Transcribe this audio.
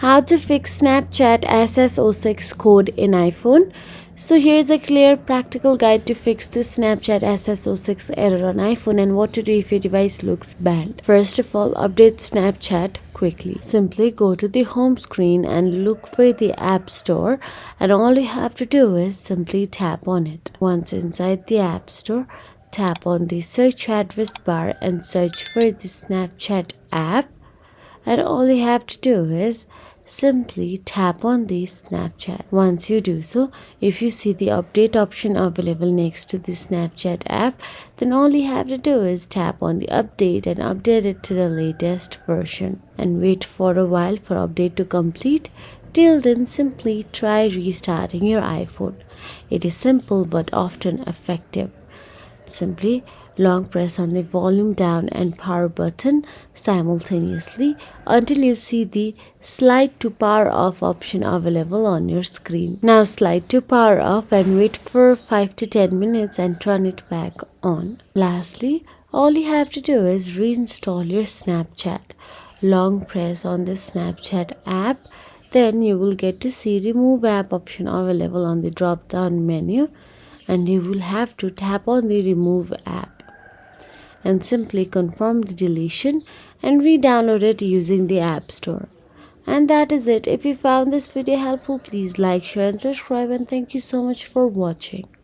How to fix Snapchat SS06 code in iPhone. So here's a clear practical guide to fix this Snapchat SS06 error on iPhone and what to do if your device looks banned. First of all, update Snapchat quickly. Simply go to the home screen and look for the App Store, and all you have to do is simply tap on it. Once inside the App Store, tap on the search address bar and search for the Snapchat app, and all you have to do is simply tap on the Snapchat. Once you do so, if you see the update option available next to the Snapchat app, then all you have to do is tap on the update and update it to the latest version and wait for a while for update to complete. Till then, simply try restarting your iPhone. It is simple but often effective. Simply long press on the volume down and power button simultaneously until you see the slide to power off option available on your screen. Now slide to power off and wait for 5 to 10 minutes and turn it back on. Lastly, all you have to do is reinstall your Snapchat. Long press on the Snapchat app, then you will get to see remove app option available on the drop down menu, and you will have to tap on the remove app and simply confirm the deletion and re-download it using the App Store. And that is it. If you found this video helpful, please like, share and subscribe, and thank you so much for watching.